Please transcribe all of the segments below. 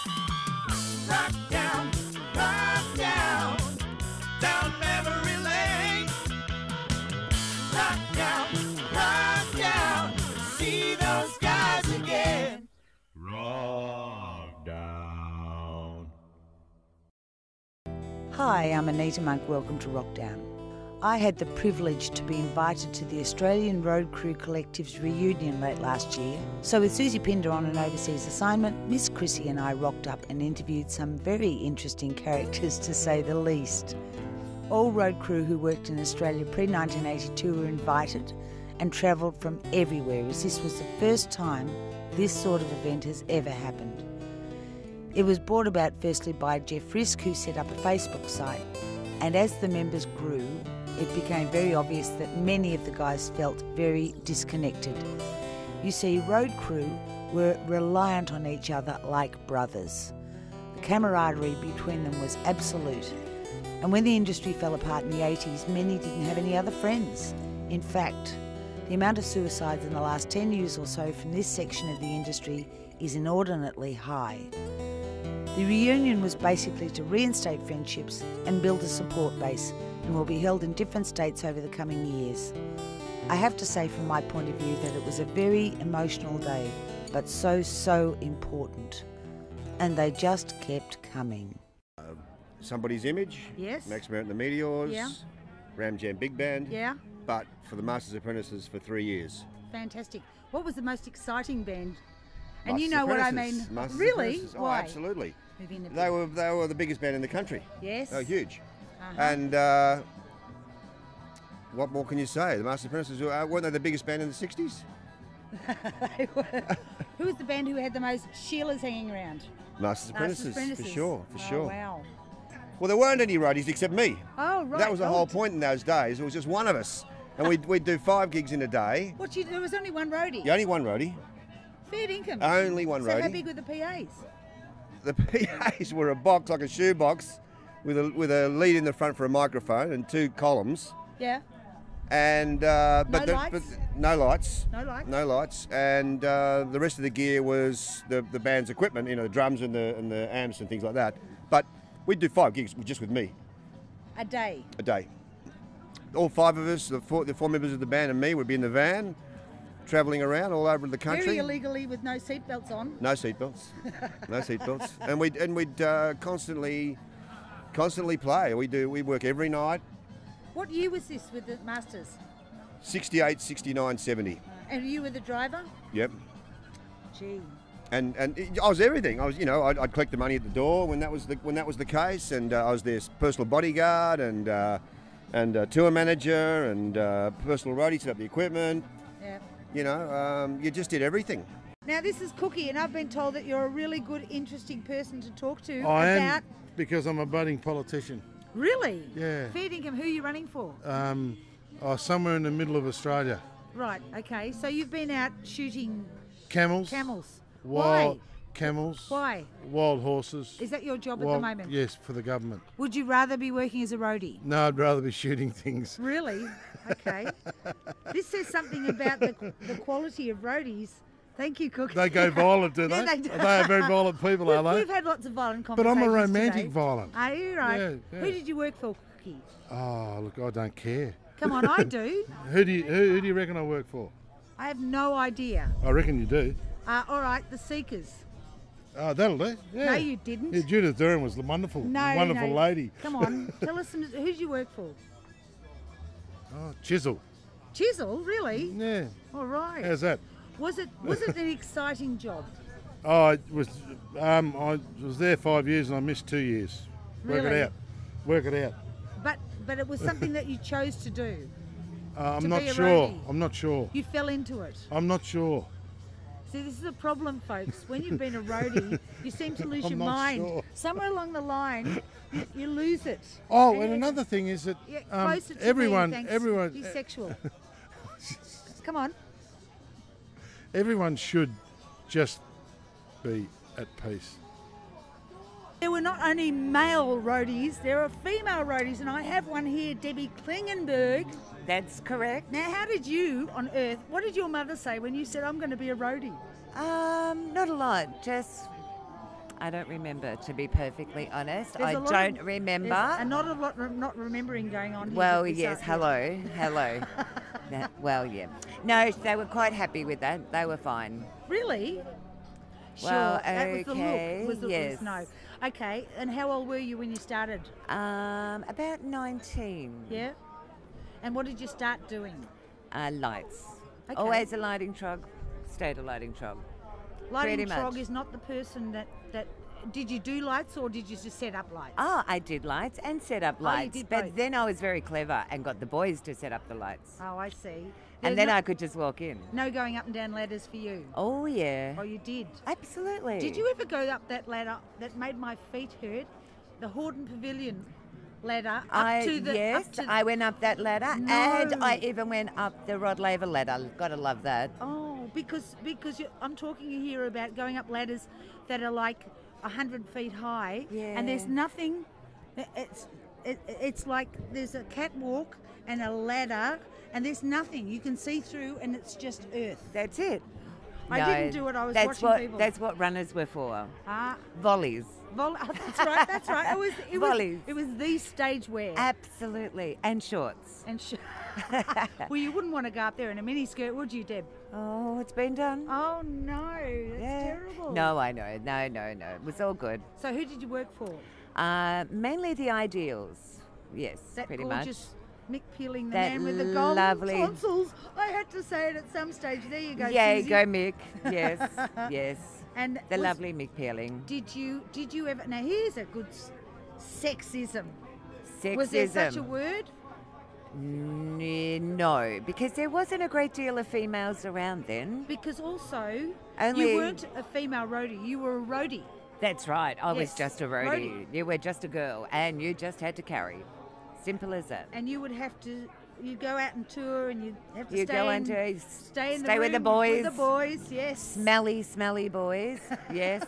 Wrokdown, Wrokdown, down memory lane. Wrokdown, Wrokdown, see those guys again. Wrokdown. Hi, I'm Anita Monk. Welcome to Wrokdown. I had the privilege to be invited to the Australian Road Crew Collective's reunion late last year. So with Susie Pinder on an overseas assignment, Miss Chrissy and I rocked up and interviewed some very interesting characters, to say the least. All road crew who worked in Australia pre-1982 were invited and travelled from everywhere, as this was the first time this sort of event has ever happened. It was brought about firstly by Jeff Risk, who set up a Facebook site, and as the members grew, it became very obvious that many of the guys felt very disconnected. You see, road crew were reliant on each other like brothers. The camaraderie between them was absolute. And when the industry fell apart in the 80s, many didn't have any other friends. In fact, the amount of suicides in the last 10 years or so from this section of the industry is inordinately high. The reunion was basically to reinstate friendships and build a support base, and will be held in different states over the coming years. I have to say from my point of view that it was a very emotional day, but so important. And they just kept coming. Somebody's Image, Yes. Max Merritt and the Meteors, Yeah. Ram Jam Big Band, Yeah, but for the Masters Apprentices for 3 years. fantastic. What was the most exciting band? And you Masters know what I Apprentices, mean. Masters Really? Apprentices. Oh, Why? absolutely. Moving a bit. They were the biggest band in the country. Yes. They were huge. Uh-huh. And what more can you say? The Masters Apprentices, weren't they the biggest band in the 60s? They were. Who was the band who had the most Sheilas hanging around? Masters Apprentices, for sure, for Oh, sure. Wow. Well, there weren't any roadies except me. Oh, right. That was the Oh, whole point in those days. It was just one of us. And we'd do 5 gigs in a day. There was only one roadie. The only one roadie. Fair income. Only one So how roadie. big were the PAs? The PAs were a box, like a shoebox, with a lead in the front for a microphone and 2 columns. Yeah. And lights? No lights. No lights? No lights. And the rest of the gear was the band's equipment, the drums and the amps and things like that. But we'd do 5 gigs just with me A day. a day. All 5 of us, the four members of the band and me, would be in the van, travelling around all over the country. Very illegally with no seatbelts on. No seatbelts. No seatbelts. And we'd constantly play. We work every night. What year was this with the Masters? 68, 69, 70. And you were the driver? Yep. Gee. And I was everything. I was, I'd collect the money at the door when that was the case, and I was their personal bodyguard and tour manager and personal roadie, set up the equipment. Yeah. You just did everything. Now this is Cookie, and I've been told that you're a really good, interesting person to talk to I about. am, because I'm a budding politician. Really? Yeah. Fair income. Who are you running for? Somewhere in the middle of Australia. Right. Okay. So you've been out shooting Camels. camels. Wild Why? camels. Why? Wild horses. Is that your job at Wild- the moment? Yes, for the government. Would you rather be working as a roadie? No, I'd rather be shooting things. Really? Okay. This says something about the quality of roadies. Thank you, Cookie. They go violent, do they? Yeah, they do. They are very violent people, are they? We've had lots of violent But conversations I'm a romantic today. violent. Are you right? Yeah, yeah. Who did you work for, Cookie? Oh, look, I don't care. Come on, I do. Who do you reckon I work for? I have no idea. I reckon you do. All right, the Seekers. Oh, that'll do. Yeah. No, you didn't. Yeah, Judith Durham was the wonderful lady. Come on, tell us who did you work for? Oh, Chisel. Chisel, really? Yeah. All right. How's that? Was it an exciting job? Oh, it was. I was there 5 years and I missed 2 years. Work Really? it out. Work it out. But it was something that you chose to do. I'm To not be a sure. roadie. I'm not sure. You fell into it. I'm not sure. See, this is a problem, folks. When you've been a roadie, you seem to lose I'm your not mind. sure. Somewhere along the line, you lose it. Oh, and another thing is that Yeah, closer to everyone, me, thanks. everyone, Be sexual. Come on. everyone should just be at peace. There were not only male roadies, there are female roadies, and I have one here, Debbie Klingenberg. That's correct. Now, how did you, on earth, what did your mother say when you said, I'm going to be a roadie? Not a lot. Just I don't remember, to be perfectly honest. There's a I lot don't of- remember. There's a not a lot not remembering going on here. Well, with this, yes, hello. Well, yeah. No, they were quite happy with that. They were fine. Really? Well, sure. That was the okay, look. Was the yes. no. Okay. And how old were you when you started? About 19. Yeah. And what did you start doing? Lights. Okay. Always a lighting truck, stayed a lighting truck. Lighting Pretty trog much. is not the person that. Did you do lights or did you just set up lights? Oh, I did lights and set up you lights. did But both. then I was very clever and got the boys to set up the lights. Oh, I see. And then I could just walk in. No going up and down ladders for you. Oh, yeah. Oh, you did. Absolutely. Did you ever go up that ladder that made my feet hurt? The Horden Pavilion ladder up to the. Yes, up to, I went up that ladder No. and I even went up the Rod Laver ladder. Gotta love that. Oh, because I'm talking here about going up ladders that are like 100 feet high, and there's Yeah. nothing. It's like there's a catwalk and a ladder, and there's nothing you can see through, and it's just earth. That's it. I didn't do it. I was that's watching people. That's what runners were for. Ah, Volleys. oh, that's right. That's right. Volleys. It was the stage wear. Absolutely. And shorts. And well, you wouldn't want to go up there in a mini skirt, would you, Deb? Oh, it's been done. Oh no, that's Yeah. terrible. No, I know. No. It was all good. So who did you work for? Mainly the Ideals. Yes, That pretty gorgeous Mick Peeling, the That man with the golden lovely- tonsils. I had to say it at some stage. There you go. much. Yeah, Susie. go Mick. Yes, yes. And The was- lovely Mick Peeling. Did you ever? Now here's a good sexism. Sexism. Was there such a word? No, because there wasn't a great deal of females around then. Because also Only- you weren't a female roadie. You were a roadie. That's right. I was Yes, just a roadie. You were just a girl, and you just had to carry. Simple as that. And you would have to. You'd go out and tour, and you'd have to You stay go in, into stay in the stay with the room boys. With the boys, yes. Smelly boys. Yes.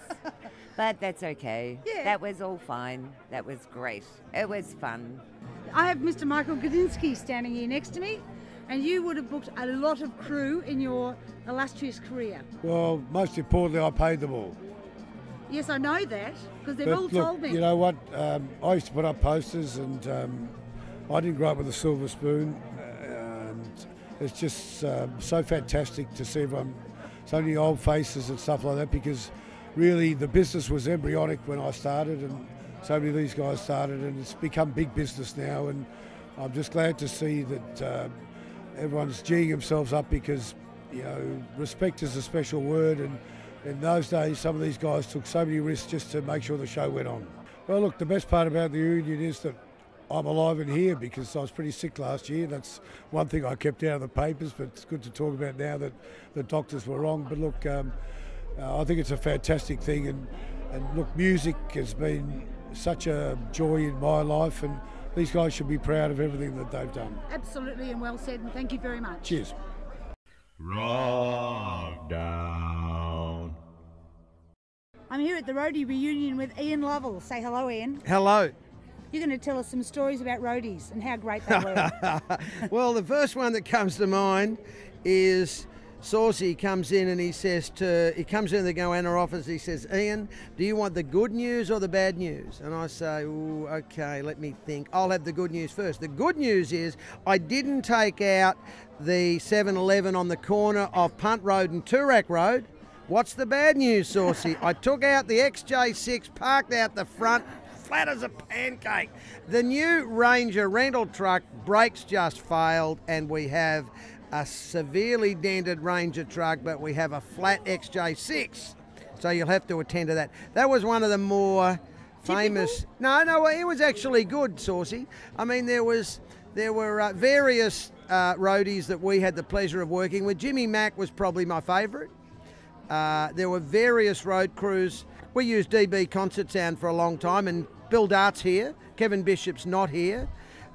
But that's okay. Yeah. That was all fine. That was great. It was fun. I have Mr. Michael Gudinski standing here next to me, and you would have booked a lot of crew in your illustrious career. Well, most importantly, I paid them all. Yes, I know that, because they've But all look, told me. you know what? I used to put up posters, and I didn't grow up with a silver spoon. And it's just so fantastic to see everyone, so many old faces and stuff like that, because really the business was embryonic when I started, and so many of these guys started, and it's become big business now. And I'm just glad to see that everyone's geeing themselves up, because, you know, respect is a special word, and in those days, some of these guys took so many risks just to make sure the show went on. Well, look, the best part about the reunion is that I'm alive and here, because I was pretty sick last year. That's one thing I kept out of the papers, but it's good to talk about now that the doctors were wrong. But look, I think it's a fantastic thing, and look, music has been such a joy in my life, and these guys should be proud of everything that they've done. Absolutely, and well said, and thank you very much. Cheers. Wrokdown. I'm here at the Roadie reunion with Ian Lovell. Say hello, Ian. Hello. You're going to tell us some stories about roadies and how great they were. Well, the first one that comes to mind is Saucy comes in and he comes in the Goanna office, he says, Ian, do you want the good news or the bad news? And I say, ooh, okay, let me think. I'll have the good news first. The good news is I didn't take out the 7-Eleven on the corner of Punt Road and Toorak Road. What's the bad news, Saucy? I took out the XJ6, parked out the front, flat as a pancake. The new Ranger rental truck brakes just failed, and we have a severely dented Ranger truck, but we have a flat XJ6. So you'll have to attend to that. That was one of the more famous. No, it was actually good, Saucy. I mean, there were various roadies that we had the pleasure of working with. Jimmy Mack was probably my favourite. There were various road crews. We used DB Concert Sound for a long time, and Bill Dart's here. Kevin Bishop's not here.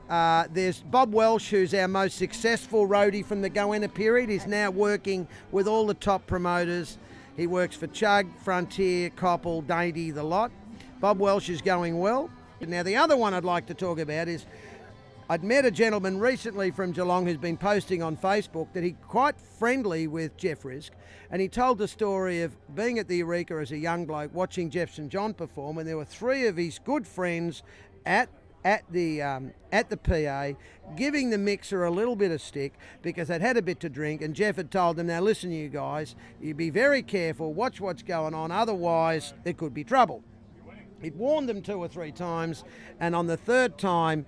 There's Bob Welsh, who's our most successful roadie from the Goanna period. He's now working with all the top promoters. He works for Chug, Frontier, Coppell, Dainty, the lot. Bob Welsh is going well. Now, the other one I'd like to talk about is I'd met a gentleman recently from Geelong who's been posting on Facebook that he's quite friendly with Jeff Risk, and he told the story of being at the Eureka as a young bloke watching Jeff St John perform, and there were three of his good friends at the PA giving the mixer a little bit of stick because they'd had a bit to drink, and Jeff had told them, now listen you guys, you be very careful, watch what's going on, otherwise there could be trouble. He'd warned them 2 or 3 times, and on the third time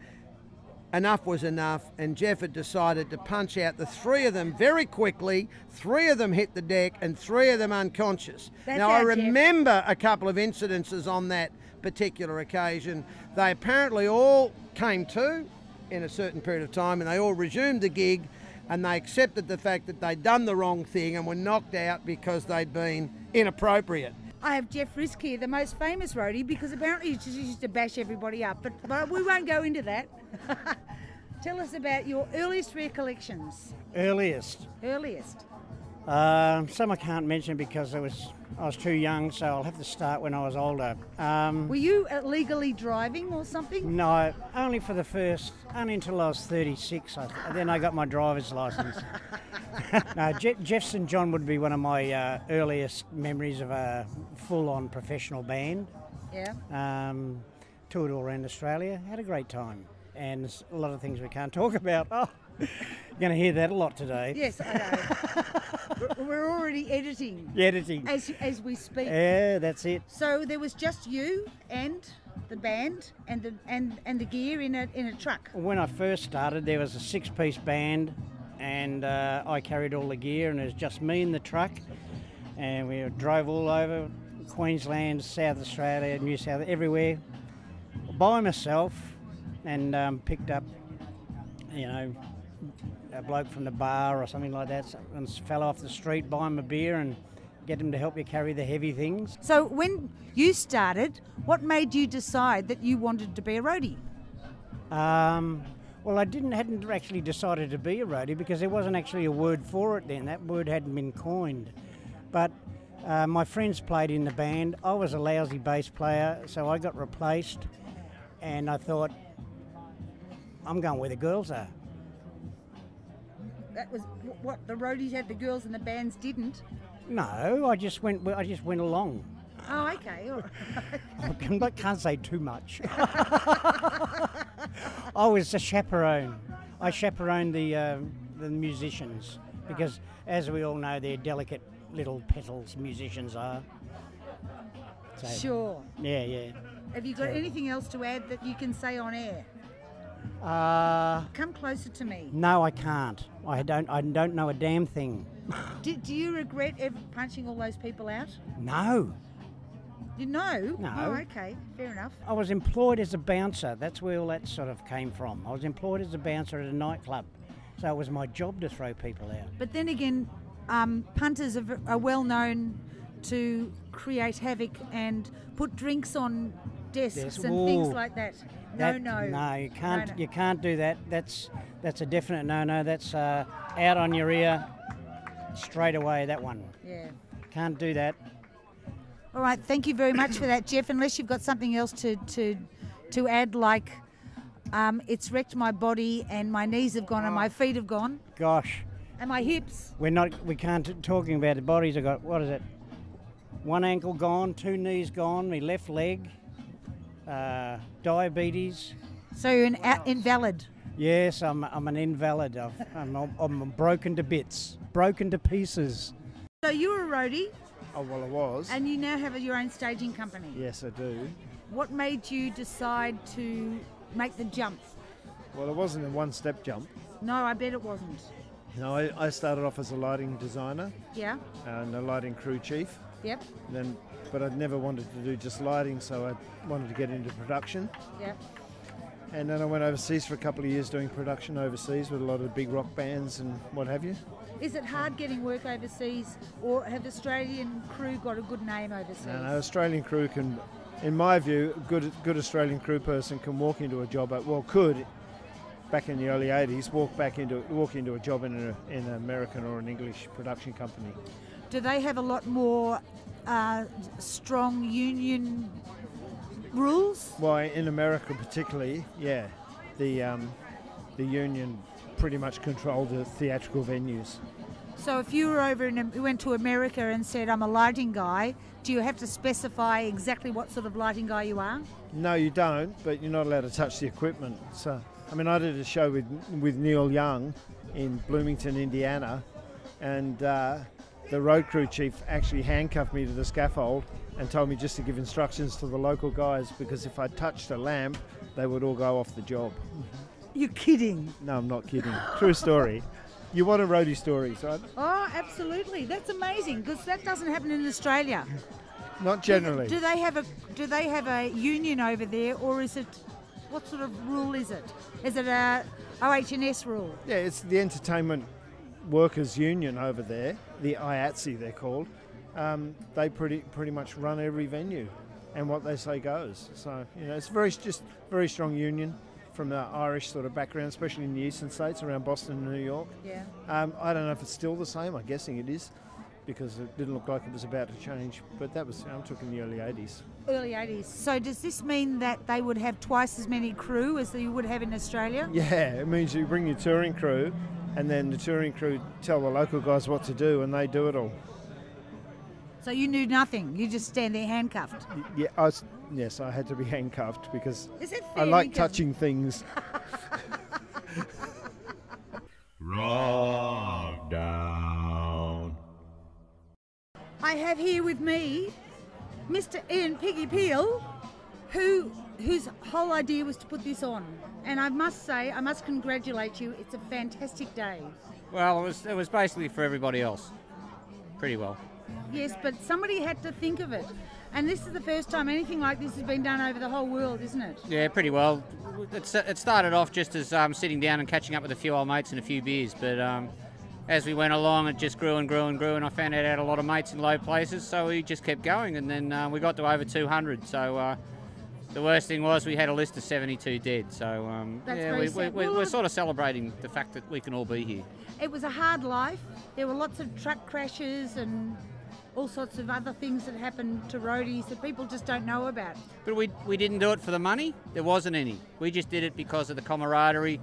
enough was enough, and Jeff had decided to punch out the 3 of them very quickly. 3 of them hit the deck and 3 of them unconscious. That's now I our Jeff. remember a couple of incidences on that particular occasion. They apparently all came to in a certain period of time, and they all resumed the gig, and they accepted the fact that they'd done the wrong thing and were knocked out because they'd been inappropriate. I have Jeff Risk here, the most famous roadie, because apparently he just used to bash everybody up. But we won't go into that. Tell us about your earliest recollections. Earliest. Some I can't mention because I was too young, so I'll have to start when I was older. Were you legally driving or something? No, only until I was 36. Then I got my driver's licence. No, Jeff St John would be one of my earliest memories of a full-on professional band. Yeah. Toured all around Australia, had a great time. And there's a lot of things we can't talk about. Oh, you're going to hear that a lot today. Yes, I know. We're already editing. Editing. As we speak. Yeah, that's it. So there was just you and the band and the gear in a truck. When I first started, there was a 6-piece band, and I carried all the gear, and it was just me in the truck, and we drove all over Queensland, South Australia, New South, everywhere, by myself, and picked up, a bloke from the bar or something like that, and fell off the street, buy him a beer and get him to help you carry the heavy things. So when you started, what made you decide that you wanted to be a roadie? Well, I hadn't actually decided to be a roadie because there wasn't actually a word for it then. That word hadn't been coined. But my friends played in the band. I was a lousy bass player, so I got replaced, and I thought, I'm going where the girls are. That was what the roadies had, the girls and the bands didn't. No, I just went along. Oh, okay. All right. I can't say too much. I was a chaperone. I chaperoned the musicians because, as we all know, they're delicate little petals. Musicians are. So, Sure. Yeah. Have you got anything else to add that you can say on air? Come closer to me. No, I can't. I don't know a damn thing. Do you regret ever punching all those people out? No. You know? No. Oh, okay. Fair enough. I was employed as a bouncer. That's where all that sort of came from. I was employed as a bouncer at a nightclub. So it was my job to throw people out. But then again, punters are well known to create havoc and put drinks on desks and things like that. No. No, you can't. No. You can't do that. That's a definite no. That's out on your ear, straight away. That one. Yeah. Can't do that. All right. Thank you very much for that, Jeff. Unless you've got something else to add, like it's wrecked my body and my knees have gone and my feet have gone. Gosh. And my hips. We can't talking about the bodies. I got, what is it? 1 ankle gone, 2 knees gone, my left leg, diabetes. So you're an invalid. Yes, I'm an invalid. I'm broken to bits, broken to pieces. So you were a roadie. Oh, well, I was. And you now have your own staging company. Yes, I do. What made you decide to make the jump? Well, it wasn't a one-step jump. No, I bet it wasn't. No, I started off as a lighting designer Yeah. and a lighting crew chief. Yep. But I never wanted to do just lighting, so I wanted to get into production. Yep. And then I went overseas for a couple of years doing production overseas with a lot of big rock bands and what have you. Is it hard getting work overseas, or have Australian crew got a good name overseas? And an Australian crew can, in my view, a good Australian crew person can walk into a job could back in the early 80s walk into a job in an American or an English production company. Do they have a lot more strong union rules? Well, in America particularly, yeah. the union pretty much controlled the theatrical venues. So if you were over and went to America and said, I'm a lighting guy, do you have to specify exactly what sort of lighting guy you are? No, you don't, but you're not allowed to touch the equipment. So, I mean, I did a show with Neil Young in Bloomington, Indiana, and the road crew chief actually handcuffed me to the scaffold and told me just to give instructions to the local guys, because if I touched a lamp, they would all go off the job. You're kidding. No, I'm not kidding. True story. You want a roadie stories, right? Oh, absolutely. That's amazing, because that doesn't happen in Australia. Not generally. Do they have a union over there, or is it, what sort of rule is it? Is it a OH&S rule? Yeah, it's the Entertainment Workers Union over there, the IATSE they're called. They pretty much run every venue, and what they say goes. So, you know, it's very strong union from the Irish sort of background, especially in the eastern states around Boston and New York. Yeah. I don't know if it's still the same. I'm guessing it is, because it didn't look like it was about to change. But that was, I'm talking the early 80s. Early 80s. So does this mean that they would have twice as many crew as you would have in Australia? Yeah, it means you bring your touring crew, and then the touring crew tell the local guys what to do, and they do it all. So you knew nothing. You just stand there handcuffed. Yeah, yes, I had to be handcuffed because Is it I like touching things. Wrokdown. I have here with me Mr. Ian Piggy Peel, whose whole idea was to put this on. And I must say, I must congratulate you. It's a fantastic day. Well, it was basically for everybody else. Pretty well. Yes, but somebody had to think of it. And this is the first time anything like this has been done over the whole world, isn't it? Yeah, pretty well. It started off just as sitting down and catching up with a few old mates and a few beers, but as we went along, it just grew and grew and grew, and I found out I had a lot of mates in low places, so we just kept going, and then we got to over 200. So the worst thing was we had a list of 72 dead. So we're sort of celebrating the fact that we can all be here. It was a hard life. There were lots of truck crashes and all sorts of other things that happened to roadies that people just don't know about. But we didn't do it for the money. There wasn't any. We just did it because of the camaraderie,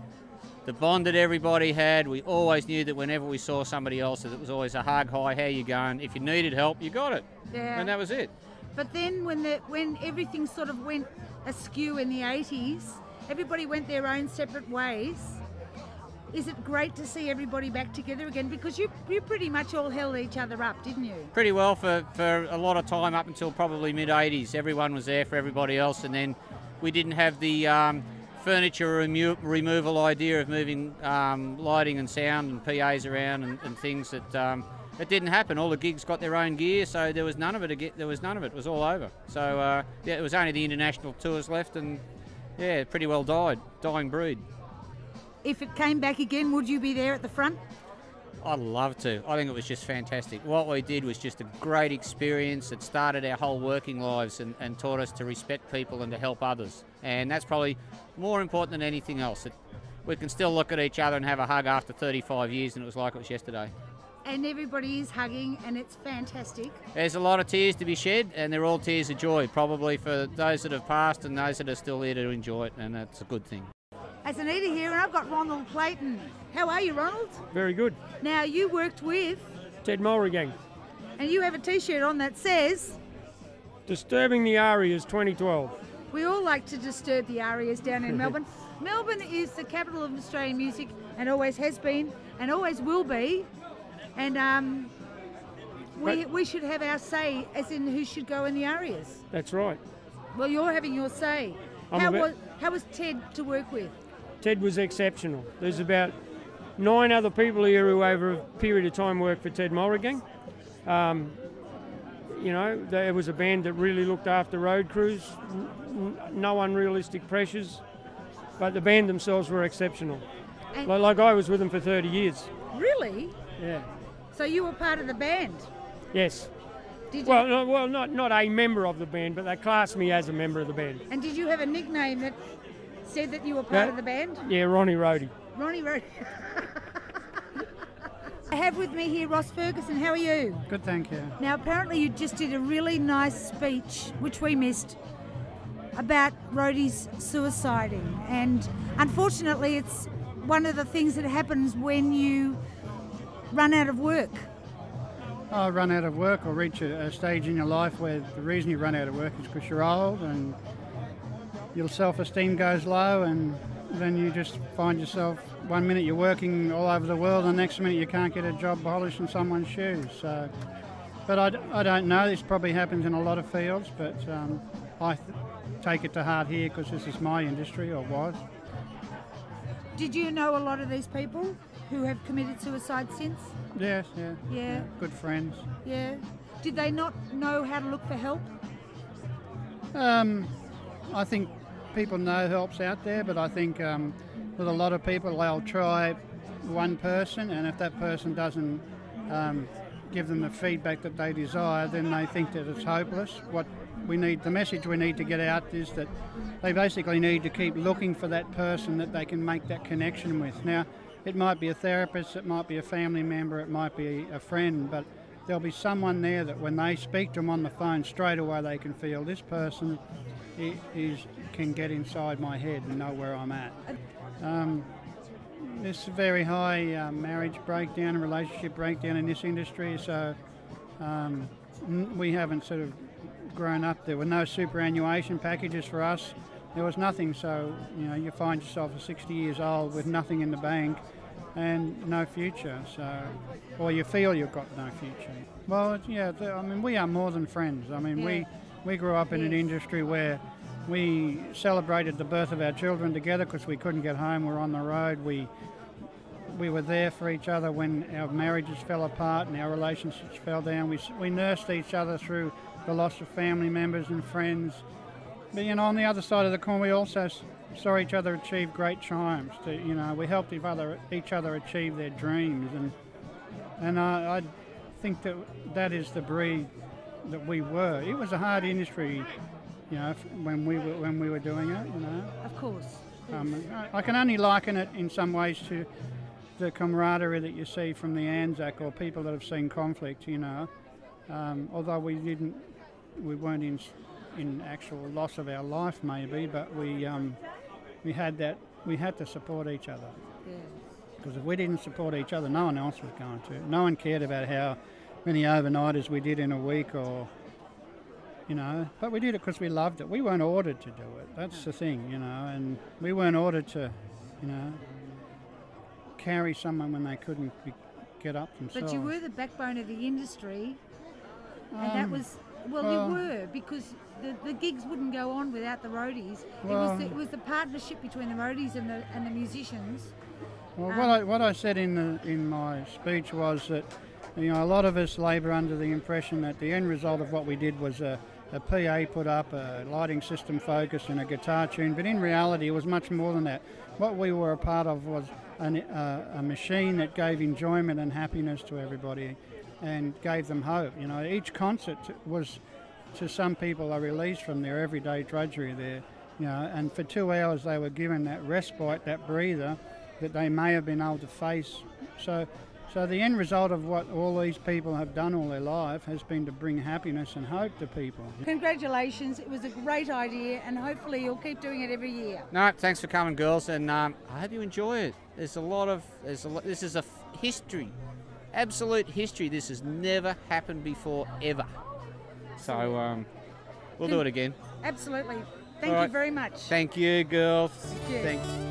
the bond that everybody had. We always knew that whenever we saw somebody else, that it was always a hug, hi, how you going? If you needed help, you got it. Yeah. And that was it. But then when everything sort of went askew in the 80s, everybody went their own separate ways. Is it great to see everybody back together again? Because you pretty much all held each other up, didn't you? Pretty well for a lot of time, up until probably mid-80s. Everyone was there for everybody else, and then we didn't have the furniture removal idea of moving lighting and sound and PAs around and things that it didn't happen. All the gigs got their own gear, so there was none of it. There was none of it. It was all over. So yeah, it was only the international tours left, and yeah, pretty well dying breed. If it came back again, would you be there at the front? I'd love to. I think it was just fantastic. What we did was just a great experience. It started our whole working lives and taught us to respect people and to help others. And that's probably more important than anything else. We can still look at each other and have a hug after 35 years, and it was like it was yesterday. And everybody is hugging, and it's fantastic. There's a lot of tears to be shed, and they're all tears of joy, probably for those that have passed and those that are still here to enjoy it, and that's a good thing. As Anita here, and I've got Ronald Clayton. How are you, Ronald? Very good. Now, you worked with Ted Mulligan. And you have a T-shirt on that says, Disturbing the Arias 2012. We all like to disturb the Arias down in Melbourne. Melbourne is the capital of Australian music and always has been and always will be. And we should have our say as in who should go in the Arias. That's right. Well, you're having your say. How was Ted to work with? Ted was exceptional. There's about 9 other people here who over a period of time worked for Ted Mulligan. You know, there was a band that really looked after road crews, no unrealistic pressures, but the band themselves were exceptional. Like I was with them for 30 years. Really? Yeah. So you were part of the band? Yes. Did you? Not a member of the band, but they classed me as a member of the band. And did you have a nickname that said that you were part of the band? Yeah, Ronnie Roadie. Ronnie Roadie. I have with me here Ross Ferguson. How are you? Good, thank you. Now, apparently you just did a really nice speech, which we missed, about roadies suiciding. And unfortunately, it's one of the things that happens when you run out of work? Oh, run out of work or reach a stage in your life where the reason you run out of work is because you're old and your self-esteem goes low, and then you just find yourself, one minute you're working all over the world and the next minute you can't get a job polishing someone's shoes. So, but I don't know, this probably happens in a lot of fields, but I take it to heart here because this is my industry, or was. Did you know a lot of these people who have committed suicide since? Yes, Yeah. good friends. Yeah. Did they not know how to look for help? I think people know help's out there, but I think with a lot of people they'll try one person, and if that person doesn't give them the feedback that they desire, then they think that it's hopeless. The message we need to get out is that they basically need to keep looking for that person that they can make that connection with. Now, it might be a therapist, it might be a family member, it might be a friend, but there'll be someone there that when they speak to them on the phone, straight away they can feel this person can get inside my head and know where I'm at. There's a very high marriage breakdown and relationship breakdown in this industry, so we haven't sort of grown up. There were no superannuation packages for us. There was nothing, so you find yourself at 60 years old with nothing in the bank and no future, or you feel you've got no future. Well, yeah, we are more than friends. We grew up in an industry where we celebrated the birth of our children together because we couldn't get home, we were on the road. We were there for each other when our marriages fell apart and our relationships fell down. We nursed each other through the loss of family members and friends. But on the other side of the coin, we also saw each other achieve great triumphs. We helped each other achieve their dreams, and I think that is the breed that we were. It was a hard industry, when we were doing it. Of course. I can only liken it in some ways to the camaraderie that you see from the Anzac or people that have seen conflict. Although we weren't in actual loss of our life maybe, but we had to support each other. Yeah. Because if we didn't support each other, no one else was going to. No one cared about how many overnighters we did in a week, or but we did it because we loved it. We weren't ordered to do it. That's the thing, and we weren't ordered to carry someone when they couldn't get up themselves. But you were the backbone of the industry, and that was. Well, you were, because the gigs wouldn't go on without the roadies. It was the partnership between the roadies and the musicians. Well, what I said in my speech was that a lot of us labour under the impression that the end result of what we did was a PA put up, a lighting system focus, and a guitar tune. But in reality, it was much more than that. What we were a part of was a machine that gave enjoyment and happiness to everybody, and gave them hope. Each concert was, to some people, a release from their everyday drudgery there. And for 2 hours they were given that respite, that breather that they may have been able to face. So the end result of what all these people have done all their life has been to bring happiness and hope to people. Congratulations, it was a great idea, and hopefully you'll keep doing it every year. No, thanks for coming, girls, and I hope you enjoy it. This is a history. Absolute history. This has never happened before, ever. So we'll do it again. Absolutely. Thank you very much. Thank you, girls. Thank you. Thanks.